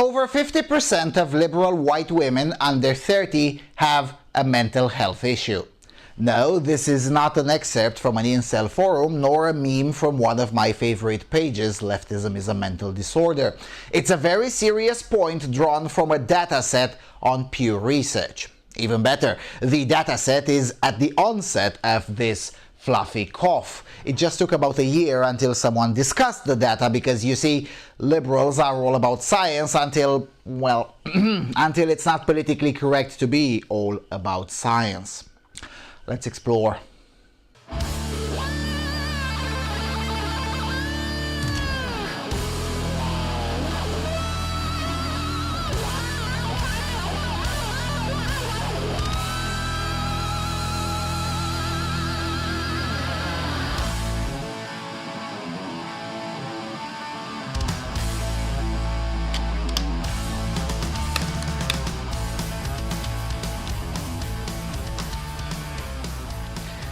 Over 50% of liberal white women under 30 have a mental health issue. No, this is not an excerpt from an incel forum, nor a meme from one of my favorite pages, Leftism is a Mental Disorder. It's a very serious point drawn from a dataset on Pew Research. Even better, the dataset is at the onset of this fluffy cough. It just took about a year until someone discussed the data because, you see, liberals are all about science until, well, until it's not politically correct to be all about science. Let's explore.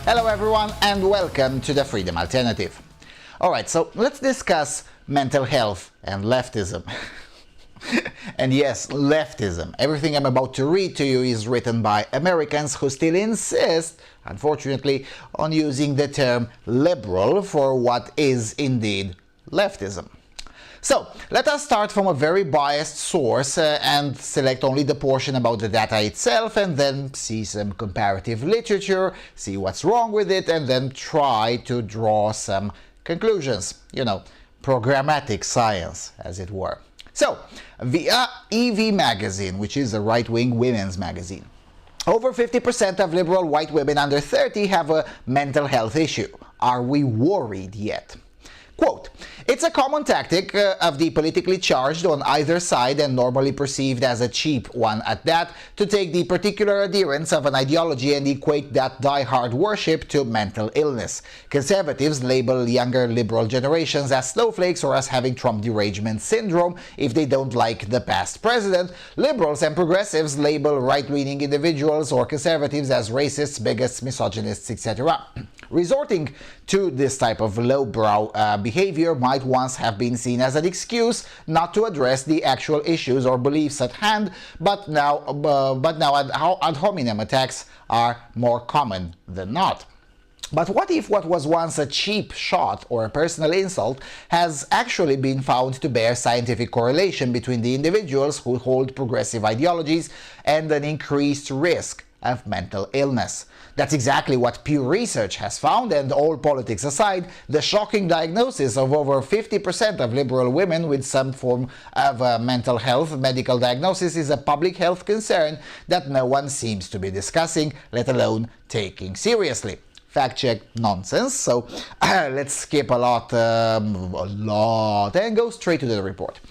Hello everyone and welcome to the Freedom Alternative. Alright, so let's discuss mental health and leftism. And yes, leftism. Everything I'm about to read to you is written by Americans who still insist, unfortunately, on using the term liberal for what is indeed leftism. So, let us start from a very biased source and select only the portion about the data itself, and then see some comparative literature, see what's wrong with it, and then try to draw some conclusions. You know, programmatic science, as it were. So, via EV magazine, which is a right-wing women's magazine, over 50% of liberal white women under 30 have a mental health issue. Are we worried yet? Quote, "It's a common tactic of the politically charged on either side, and normally perceived as a cheap one at that, to take the particular adherents of an ideology and equate that die-hard worship to mental illness. Conservatives label younger liberal generations as snowflakes or as having Trump derangement syndrome if they don't like the past president. Liberals and progressives label right-leaning individuals or conservatives as racists, bigots, misogynists, etc. Resorting to this type of lowbrow behavior might once have been seen as an excuse not to address the actual issues or beliefs at hand, but now ad hominem attacks are more common than not. But what if what was once a cheap shot or a personal insult has actually been found to bear scientific correlation between the individuals who hold progressive ideologies and an increased risk of mental illness? That's exactly what Pew Research has found, and all politics aside, the shocking diagnosis of over 50% of liberal women with some form of mental health medical diagnosis is a public health concern that no one seems to be discussing, let alone taking seriously. Fact check nonsense, so let's skip a lot and go straight to the report.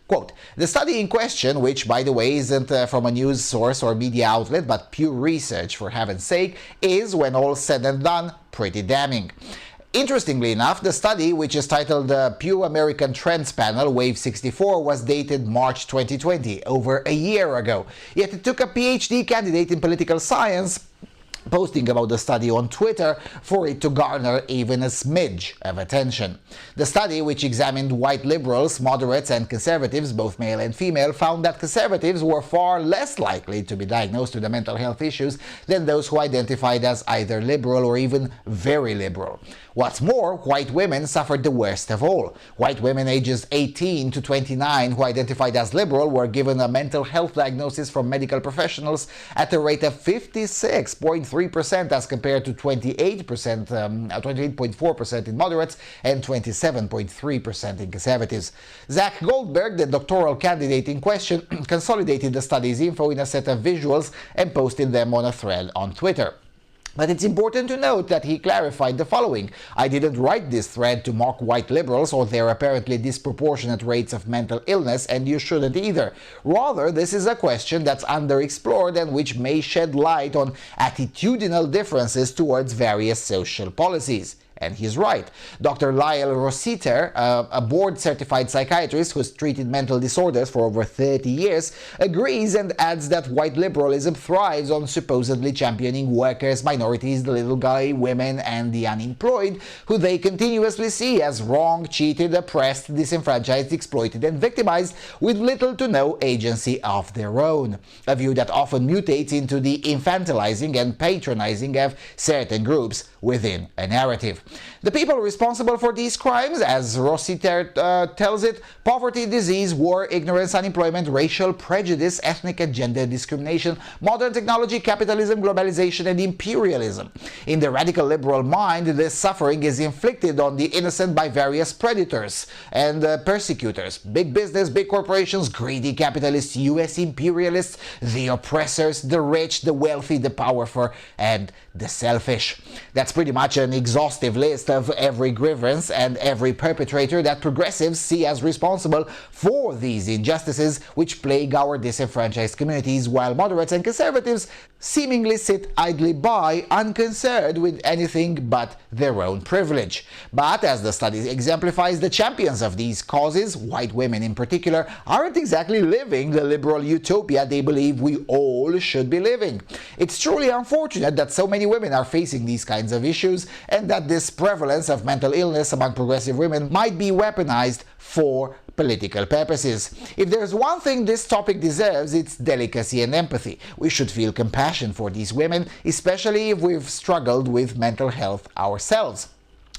Quote, "The study in question, which by the way isn't from a news source or media outlet but Pew Research for heaven's sake, is, when all said and done, pretty damning." Interestingly enough, the study, which is titled Pew American Trends Panel Wave 64, was dated March 2020, over a year ago. Yet it took a PhD candidate in political science posting about the study on Twitter for it to garner even a smidge of attention. The study, which examined white liberals, moderates and conservatives, both male and female, found that conservatives were far less likely to be diagnosed with mental health issues than those who identified as either liberal or even very liberal. What's more, white women suffered the worst of all. White women ages 18 to 29 who identified as liberal were given a mental health diagnosis from medical professionals at a rate of 56.3% as compared to 28.4% in moderates and 27.3% in conservatives. Zach Goldberg, the doctoral candidate in question, consolidated the study's info in a set of visuals and posted them on a thread on Twitter. But it's important to note that he clarified the following: "I didn't write this thread to mock white liberals or their apparently disproportionate rates of mental illness, and you shouldn't either. Rather, this is a question that's underexplored and which may shed light on attitudinal differences towards various social policies." And he's right. Dr. Lyle Rossiter, a board-certified psychiatrist who's treated mental disorders for over 30 years, agrees and adds that white liberalism thrives on supposedly championing workers, minorities, the little guy, women, and the unemployed, who they continuously see as wrong, cheated, oppressed, disenfranchised, exploited, and victimized, with little to no agency of their own. A view that often mutates into the infantilizing and patronizing of certain groups within a narrative. The people responsible for these crimes, as Rossiter tells it: poverty, disease, war, ignorance, unemployment, racial prejudice, ethnic and gender discrimination, modern technology, capitalism, globalization, and imperialism. In the radical liberal mind, this suffering is inflicted on the innocent by various predators and persecutors: big business, big corporations, greedy capitalists, US imperialists, the oppressors, the rich, the wealthy, the powerful, and the selfish. That's pretty much an exhaustive list of every grievance and every perpetrator that progressives see as responsible for these injustices which plague our disenfranchised communities, while moderates and conservatives seemingly sit idly by, unconcerned with anything but their own privilege. But as the study exemplifies, the champions of these causes, white women in particular, aren't exactly living the liberal utopia they believe we all should be living. It's truly unfortunate that so many women are facing these kinds of issues, and that this prevalence of mental illness among progressive women might be weaponized for political purposes. If there's one thing this topic deserves, it's delicacy and empathy. We should feel compassion for these women, especially if we've struggled with mental health ourselves.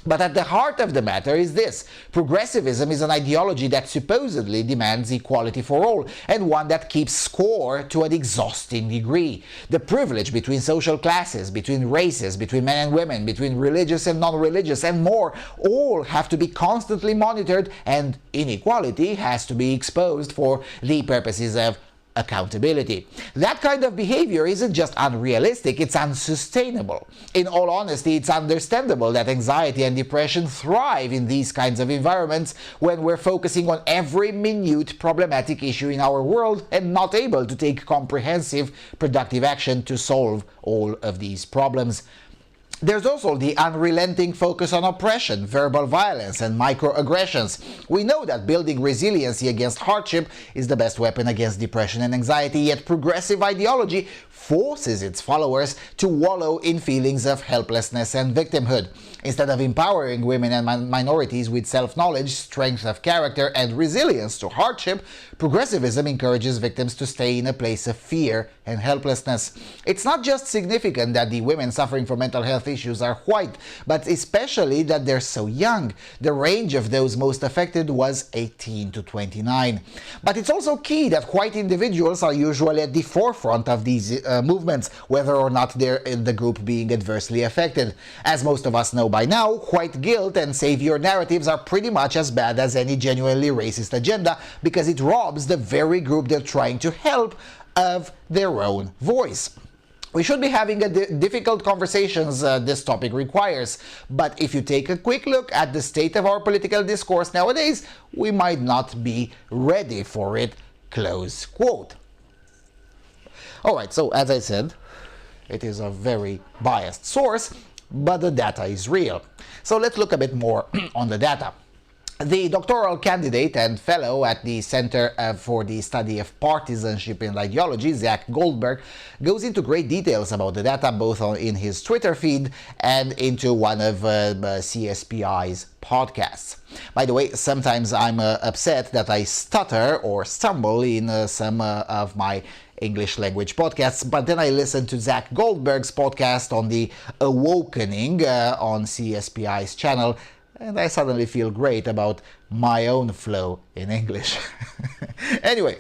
But at the heart of the matter is this: progressivism is an ideology that supposedly demands equality for all, and one that keeps score to an exhausting degree. The privilege between social classes, between races, between men and women, between religious and non-religious, and more, all have to be constantly monitored, and inequality has to be exposed for the purposes of accountability. That kind of behavior isn't just unrealistic, it's unsustainable. In all honesty, it's understandable that anxiety and depression thrive in these kinds of environments when we're focusing on every minute problematic issue in our world and not able to take comprehensive, productive action to solve all of these problems. There's also the unrelenting focus on oppression, verbal violence, and microaggressions. We know that building resiliency against hardship is the best weapon against depression and anxiety, yet progressive ideology forces its followers to wallow in feelings of helplessness and victimhood. Instead of empowering women and minorities with self-knowledge, strength of character, and resilience to hardship, progressivism encourages victims to stay in a place of fear and helplessness. It's not just significant that the women suffering from mental health issues are white, but especially that they're so young. The range of those most affected was 18 to 29. But it's also key that white individuals are usually at the forefront of these movements, whether or not they're in the group being adversely affected. As most of us know by now, white guilt and savior narratives are pretty much as bad as any genuinely racist agenda, because it robs the very group they're trying to help of their own voice. We should be having difficult conversations this topic requires, but if you take a quick look at the state of our political discourse nowadays, we might not be ready for it, close quote. Alright, so as I said, it is a very biased source, but the data is real. So let's look a bit more on the data. The doctoral candidate and fellow at the Center for the Study of Partisanship in Ideology, Zach Goldberg, goes into great details about the data, both in his Twitter feed and into one of CSPI's podcasts. By the way, sometimes I'm upset that I stutter or stumble in some of my English language podcasts, but then I listen to Zach Goldberg's podcast on the Awakening on CSPI's channel, and I suddenly feel great about my own flow in English. Anyway,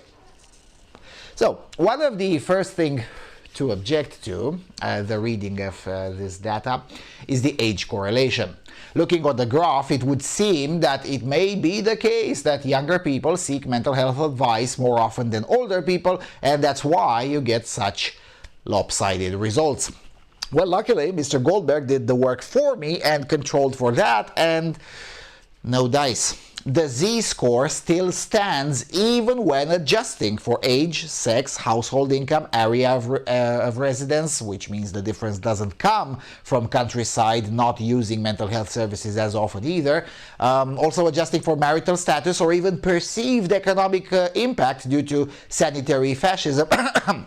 so one of the first things to object to the reading of this data is the age correlation. Looking at the graph, it would seem that it may be the case that younger people seek mental health advice more often than older people, and that's why you get such lopsided results. Well, luckily, Mr. Goldberg did the work for me and controlled for that, and no dice. the z-score still stands even when adjusting for age, sex, household income, area of residence, which means the difference doesn't come from countryside not using mental health services as often either. Also adjusting for marital status or even perceived economic impact due to sanitary fascism.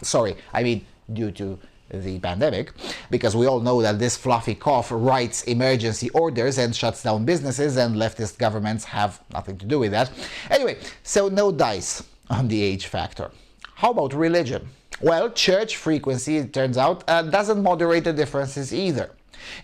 Sorry, I mean due to the pandemic, because we all know that this fluffy cough writes emergency orders and shuts down businesses, and leftist governments have nothing to do with that. Anyway, so no dice on the age factor. How about religion? Well, church frequency, it turns out, doesn't moderate the differences either.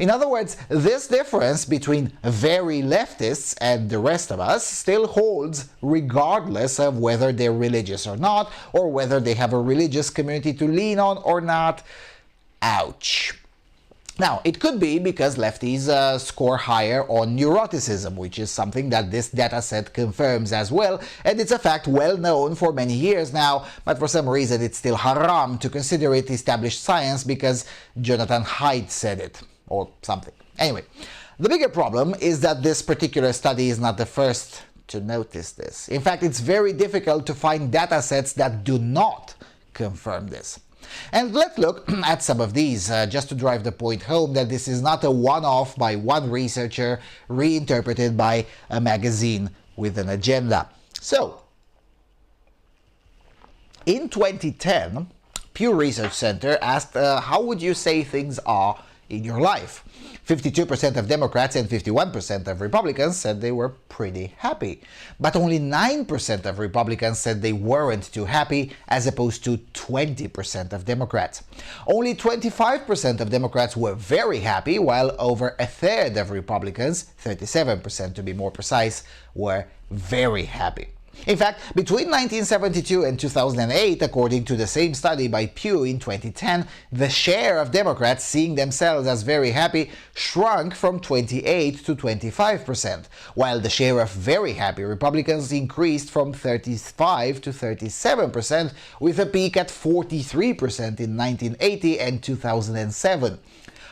In other words, this difference between very leftists and the rest of us still holds regardless of whether they're religious or not, or whether they have a religious community to lean on or not. Ouch. Now, it could be because lefties score higher on neuroticism, which is something that this dataset confirms as well, and it's a fact well known for many years now, but for some reason it's still haram to consider it established science because Jonathan Haidt said it, or something. Anyway, the bigger problem is that this particular study is not the first to notice this. In fact, it's very difficult to find datasets that do not confirm this. And let's look at some of these, just to drive the point home that this is not a one-off by one researcher reinterpreted by a magazine with an agenda. So, in 2010, Pew Research Center asked, how would you say things are in your life? 52% of Democrats and 51% of Republicans said they were pretty happy. But only 9% of Republicans said they weren't too happy, as opposed to 20% of Democrats. Only 25% of Democrats were very happy, while over a third of Republicans, 37% to be more precise, were very happy. In fact, between 1972 and 2008, according to the same study by Pew in 2010, the share of Democrats seeing themselves as very happy shrunk from 28 to 25%, while the share of very happy Republicans increased from 35 to 37%, with a peak at 43% in 1980 and 2007.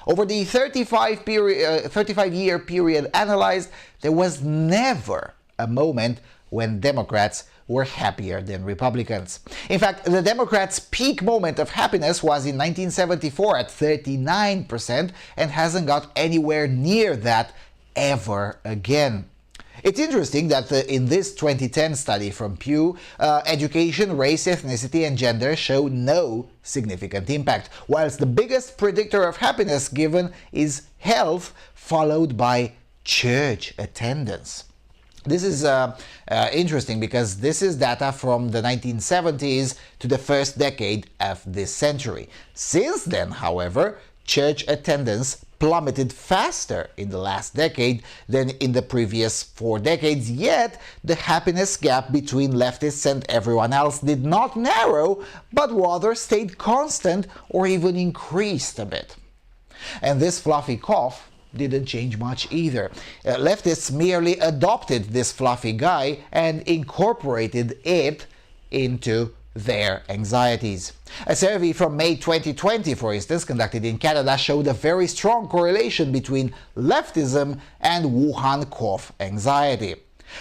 Over the 35-year period analyzed, there was never a moment when Democrats were happier than Republicans. In fact, the Democrats' peak moment of happiness was in 1974 at 39% and hasn't got anywhere near that ever again. It's interesting that in this 2010 study from Pew, education, race, ethnicity, and gender show no significant impact, whilst the biggest predictor of happiness given is health, followed by church attendance. This is interesting because this is data from the 1970s to the first decade of this century. Since then, however, church attendance plummeted faster in the last decade than in the previous 4 decades, yet the happiness gap between leftists and everyone else did not narrow, but rather stayed constant or even increased a bit. And this fluffy cough didn't change much either. Leftists merely adopted this fluffy guy and incorporated it into their anxieties. A survey from May 2020, for instance, conducted in Canada, showed a very strong correlation between leftism and Wuhan cough anxiety.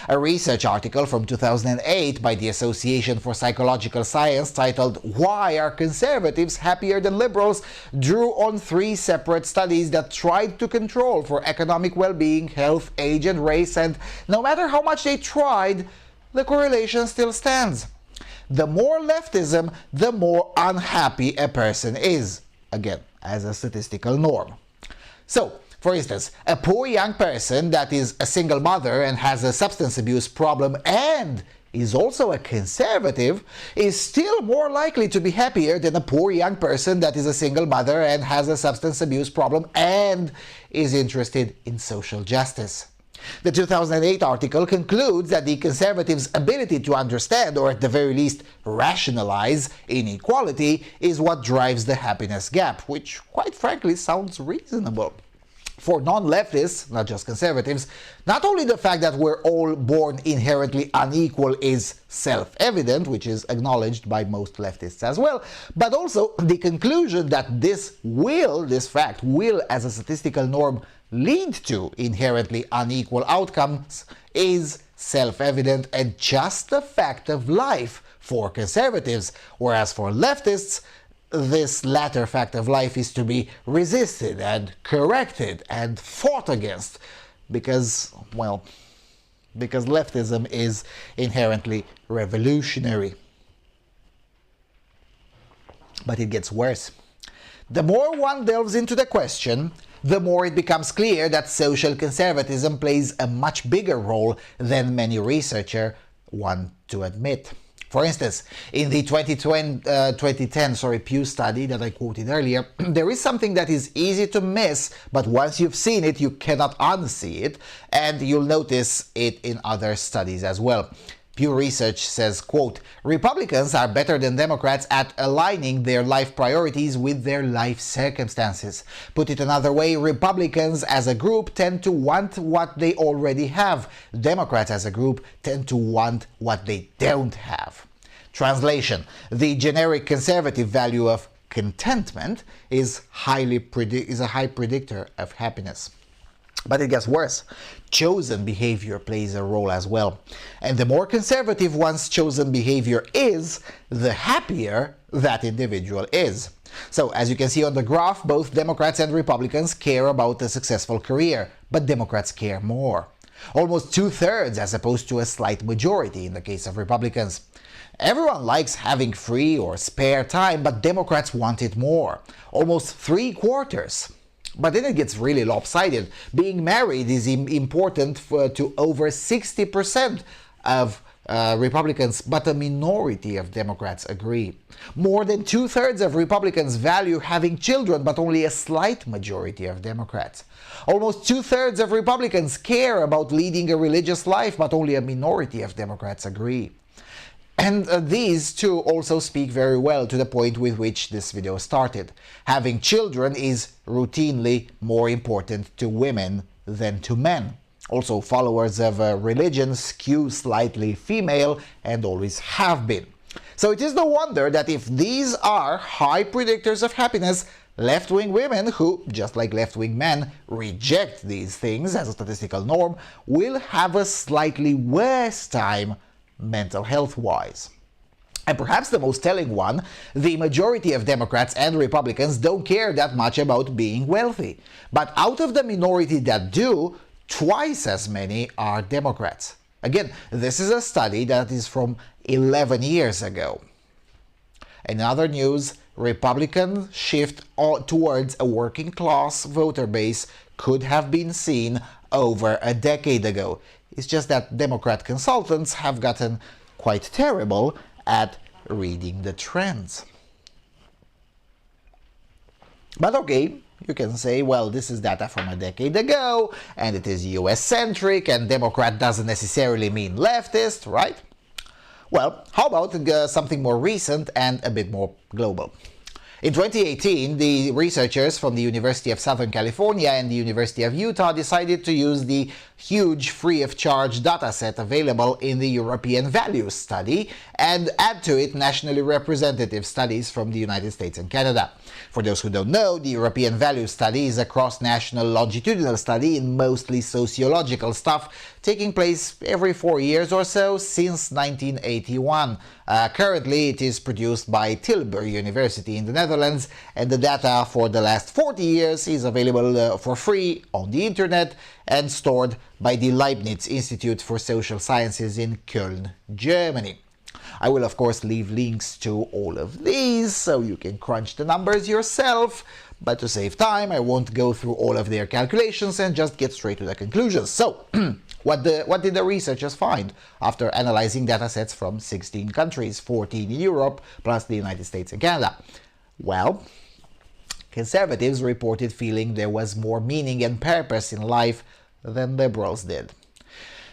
A research article from 2008 by the Association for Psychological Science titled "Why Are Conservatives Happier Than Liberals?" drew on 3 separate studies that tried to control for economic well-being, health, age, and race, and no matter how much they tried, the correlation still stands. The more leftism, the more unhappy a person is, again, as a statistical norm. So, for instance, a poor young person that is a single mother and has a substance abuse problem and is also a conservative is still more likely to be happier than a poor young person that is a single mother and has a substance abuse problem and is interested in social justice. The 2008 article concludes that the conservatives' ability to understand, or at the very least rationalize, inequality is what drives the happiness gap, which quite frankly sounds reasonable. For non-leftists, not just conservatives, not only the fact that we're all born inherently unequal is self-evident, which is acknowledged by most leftists as well, but also the conclusion that this fact will, as a statistical norm, lead to inherently unequal outcomes is self-evident and just a fact of life for conservatives, whereas for leftists, this latter fact of life is to be resisted and corrected and fought against because leftism is inherently revolutionary. But it gets worse. The more one delves into the question, the more it becomes clear that social conservatism plays a much bigger role than many researchers want to admit. For instance, in the 2010 Pew study that I quoted earlier, there is something that is easy to miss, but once you've seen it, you cannot unsee it, and you'll notice it in other studies as well. Pew Research says, quote, "Republicans are better than Democrats at aligning their life priorities with their life circumstances. Put it another way, Republicans as a group tend to want what they already have. Democrats as a group tend to want what they don't have." Translation: the generic conservative value of contentment is a high predictor of happiness. But it gets worse. Chosen behavior plays a role as well. And the more conservative one's chosen behavior is, the happier that individual is. So, as you can see on the graph, both Democrats and Republicans care about a successful career, but Democrats care more. Almost 2/3 as opposed to a slight majority in the case of Republicans. Everyone likes having free or spare time, but Democrats want it more. Almost 3/4. But then it gets really lopsided. Being married is important to over 60% of Republicans, but a minority of Democrats agree. More than 2/3 of Republicans value having children, but only a slight majority of Democrats. Almost 2/3 of Republicans care about leading a religious life, but only a minority of Democrats agree. And these two also speak very well to the point with which this video started. Having children is routinely more important to women than to men. Also, followers of religion skew slightly female and always have been. So it is no wonder that if these are high predictors of happiness, left-wing women who, just like left-wing men, reject these things as a statistical norm, will have a slightly worse time mental health-wise. And perhaps the most telling one, the majority of Democrats and Republicans don't care that much about being wealthy. But out of the minority that do, twice as many are Democrats. Again, this is a study that is from 11 years ago. In other news, Republican shift towards a working class voter base could have been seen over a decade ago. It's just that Democrat consultants have gotten quite terrible at reading the trends. But okay, you can say, well, this is data from a decade ago, and it is US-centric, and Democrat doesn't necessarily mean leftist, right? Well, how about something more recent and a bit more global? In 2018, the researchers from the University of Southern California and the University of Utah decided to use the huge free-of-charge dataset available in the European Values Study and add to it nationally representative studies from the United States and Canada. For those who don't know, the European Values Study is a cross-national longitudinal study in mostly sociological stuff, taking place every 4 years or so since 1981. Currently, it is produced by Tilburg University in the Netherlands, and the data for the last 40 years is available for free on the internet and stored by the Leibniz Institute for Social Sciences in Köln, Germany. I will of course leave links to all of these so you can crunch the numbers yourself, but to save time I won't go through all of their calculations and just get straight to the conclusions. So, what did the researchers find after analyzing datasets from 16 countries, 14 in Europe, plus the United States and Canada? Well, conservatives reported feeling there was more meaning and purpose in life than liberals did.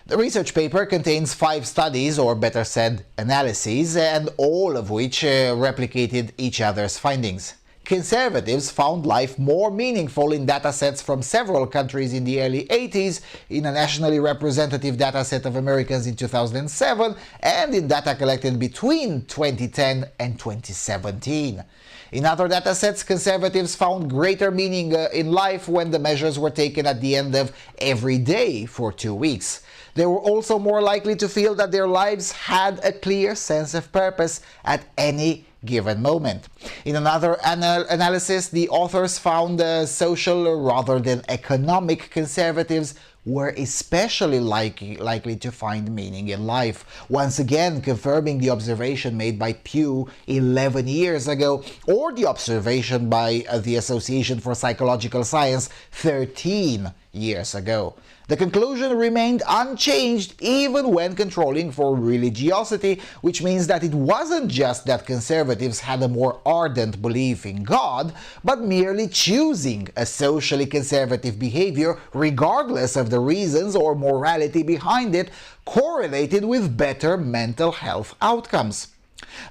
The research paper contains 5 studies, or better said, analyses, and all of which replicated each other's findings. Conservatives found life more meaningful in datasets from several countries in the early 80s, in a nationally representative dataset of Americans in 2007, and in data collected between 2010 and 2017. In other datasets, conservatives found greater meaning in life when the measures were taken at the end of every day for 2 weeks. They were also more likely to feel that their lives had a clear sense of purpose at any given moment. In another analysis, the authors found social rather than economic conservatives were especially likely to find meaning in life, once again confirming the observation made by Pew 11 years ago, or the observation by the Association for Psychological Science 13 years ago. The conclusion remained unchanged even when controlling for religiosity, which means that it wasn't just that conservatives had a more ardent belief in God, but merely choosing a socially conservative behavior, regardless of the reasons or morality behind it, correlated with better mental health outcomes.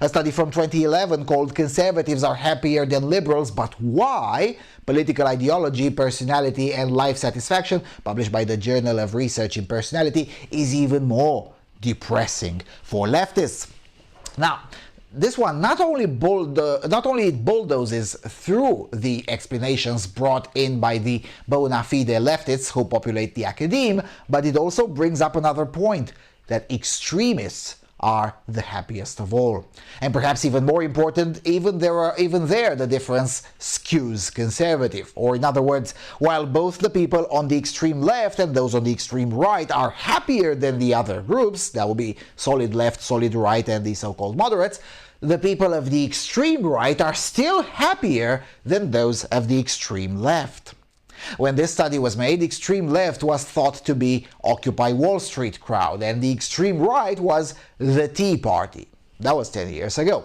A study from 2011 called "Conservatives Are Happier Than Liberals, But Why? Political Ideology, Personality and Life Satisfaction," published by the Journal of Research in Personality, is even more depressing for leftists. Now, this one not only bulldozes through the explanations brought in by the bona fide leftists who populate the academe, but it also brings up another point, that extremists are the happiest of all. And perhaps even more important, even there the difference skews conservative. Or in other words, while both the people on the extreme left and those on the extreme right are happier than the other groups, that will be solid left, solid right, and the so-called moderates, the people of the extreme right are still happier than those of the extreme left. When this study was made, the extreme left was thought to be Occupy Wall Street crowd, and the extreme right was the Tea Party. That was 10 years ago.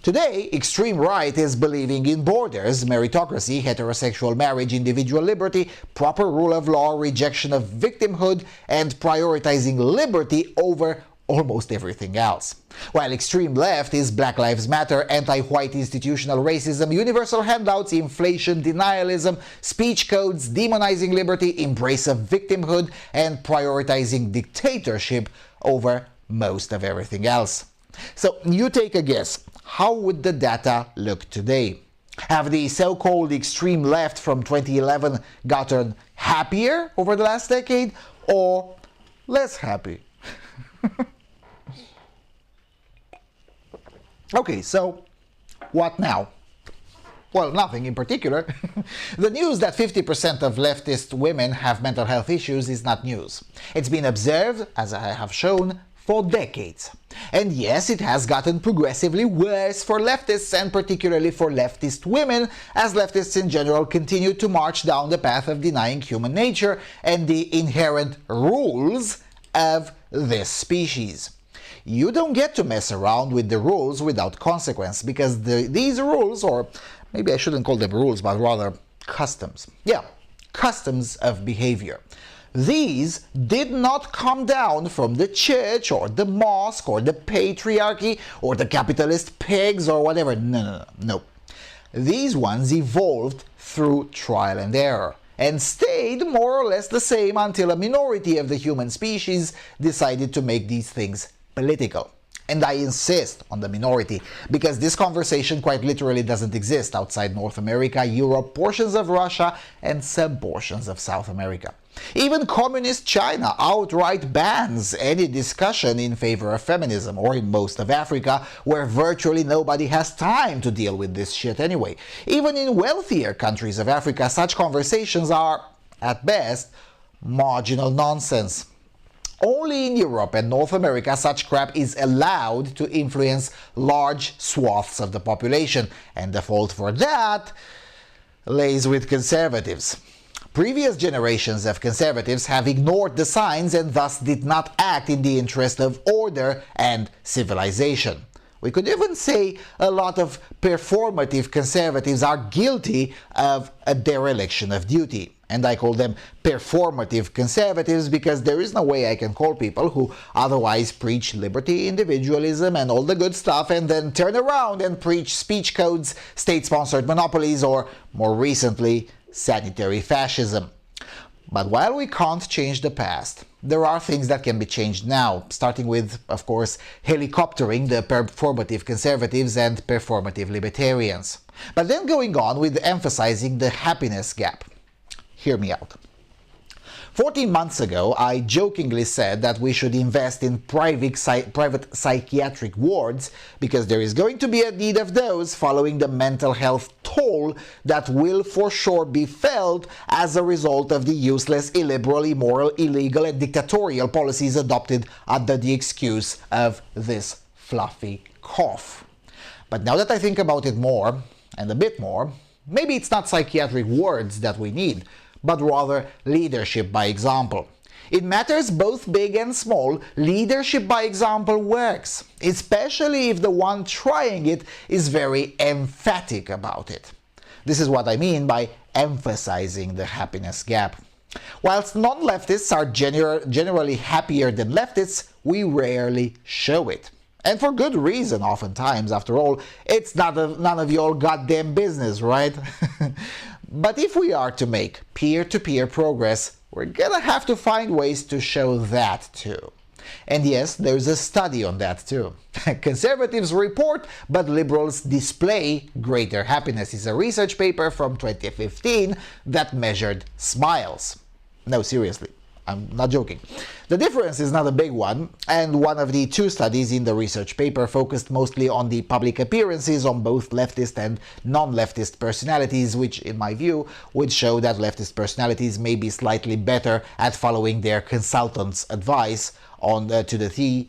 Today, extreme right is believing in borders, meritocracy, heterosexual marriage, individual liberty, proper rule of law, rejection of victimhood, and prioritizing liberty over almost everything else. While extreme left is Black Lives Matter, anti-white institutional racism, universal handouts, inflation denialism, speech codes, demonizing liberty, embrace of victimhood, and prioritizing dictatorship over most of everything else. So you take a guess. How would the data look today? Have the so-called extreme left from 2011 gotten happier over the last decade, or less happy? Okay, so what now? Well, nothing in particular. The news that 50% of leftist women have mental health issues is not news. It's been observed, as I have shown, for decades. And yes, it has gotten progressively worse for leftists, and particularly for leftist women, as leftists in general continue to march down the path of denying human nature and the inherent rules of this species. You don't get to mess around with the rules without consequence, because these rules, or maybe I shouldn't call them rules, but rather customs. Yeah, customs of behavior. These did not come down from the church or the mosque or the patriarchy or the capitalist pigs or whatever. No. These ones evolved through trial and error, and stayed more or less the same until a minority of the human species decided to make these things political. And I insist on the minority, because this conversation quite literally doesn't exist outside North America, Europe, portions of Russia, and some portions of South America. Even communist China outright bans any discussion in favor of feminism, or in most of Africa, where virtually nobody has time to deal with this shit anyway. Even in wealthier countries of Africa, such conversations are, at best, marginal nonsense. Only in Europe and North America such crap is allowed to influence large swaths of the population, and the fault for that lays with conservatives. Previous generations of conservatives have ignored the signs and thus did not act in the interest of order and civilization. We could even say a lot of performative conservatives are guilty of a dereliction of duty. And I call them performative conservatives because there is no way I can call people who otherwise preach liberty, individualism, and all the good stuff and then turn around and preach speech codes, state-sponsored monopolies, or, more recently, sanitary fascism. But while we can't change the past, there are things that can be changed now, starting with, of course, helicoptering the performative conservatives and performative libertarians. But then going on with emphasizing the happiness gap. Hear me out. 14 months ago, I jokingly said that we should invest in private psychiatric wards because there is going to be a need of those following the mental health toll that will for sure be felt as a result of the useless, illiberal, immoral, illegal, and dictatorial policies adopted under the excuse of this fluffy cough. But now that I think about it more, and a bit more, maybe it's not psychiatric wards that we need, but rather leadership by example. It matters both big and small, leadership by example works, especially if the one trying it is very emphatic about it. This is what I mean by emphasizing the happiness gap. Whilst non-leftists are generally happier than leftists, we rarely show it. And for good reason, oftentimes. After all, it's none of your goddamn business, right? But if we are to make peer-to-peer progress, we're gonna have to find ways to show that too. And yes, there's a study on that too. Conservatives report, but liberals display greater happiness is a research paper from 2015 that measured smiles. No, seriously. I'm not joking. The difference is not a big one, and one of the two studies in the research paper focused mostly on the public appearances on both leftist and non-leftist personalities, which, in my view, would show that leftist personalities may be slightly better at following their consultants' advice on to the T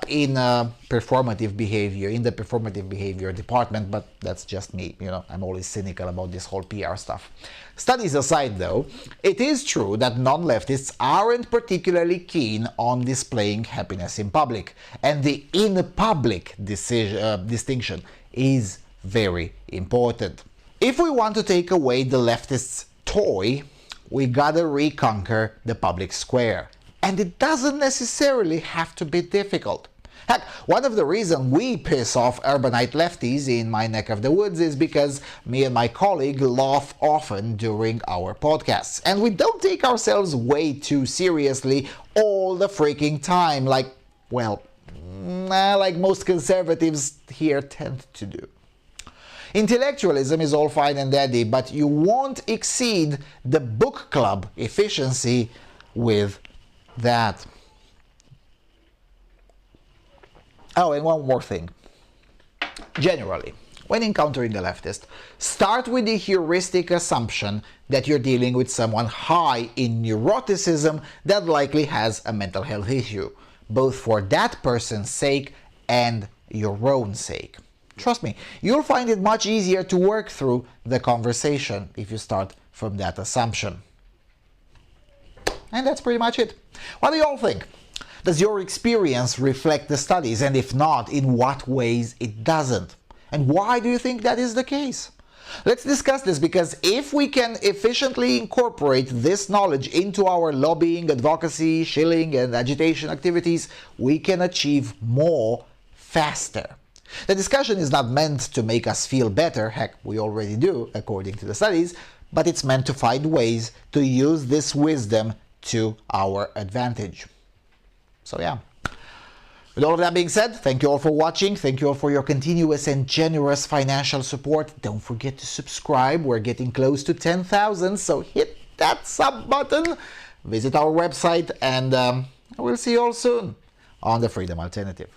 in performative behavior, in the performative behavior department, but that's just me, I'm always cynical about this whole PR stuff. Studies aside though, it is true that non-leftists aren't particularly keen on displaying happiness in public, and the in-public distinction is very important. If we want to take away the leftists' toy, we gotta reconquer the public square. And it doesn't necessarily have to be difficult. Heck, one of the reasons we piss off urbanite lefties in my neck of the woods is because me and my colleague laugh often during our podcasts. And we don't take ourselves way too seriously all the freaking time, like most conservatives here tend to do. Intellectualism is all fine and dandy, but you won't exceed the book club efficiency with that. Oh, and one more thing. Generally, when encountering a leftist, start with the heuristic assumption that you're dealing with someone high in neuroticism that likely has a mental health issue, both for that person's sake and your own sake. Trust me, you'll find it much easier to work through the conversation if you start from that assumption. And that's pretty much it. What do you all think? Does your experience reflect the studies? And if not, in what ways it doesn't? And why do you think that is the case? Let's discuss this, because if we can efficiently incorporate this knowledge into our lobbying, advocacy, shilling, and agitation activities, we can achieve more faster. The discussion is not meant to make us feel better, heck, we already do, according to the studies, but it's meant to find ways to use this wisdom to our advantage. So yeah. With all of that being said, thank you all for watching. Thank you all for your continuous and generous financial support. Don't forget to subscribe. We're getting close to 10,000, so hit that sub button. Visit our website, and we'll see you all soon on the Freedom Alternative.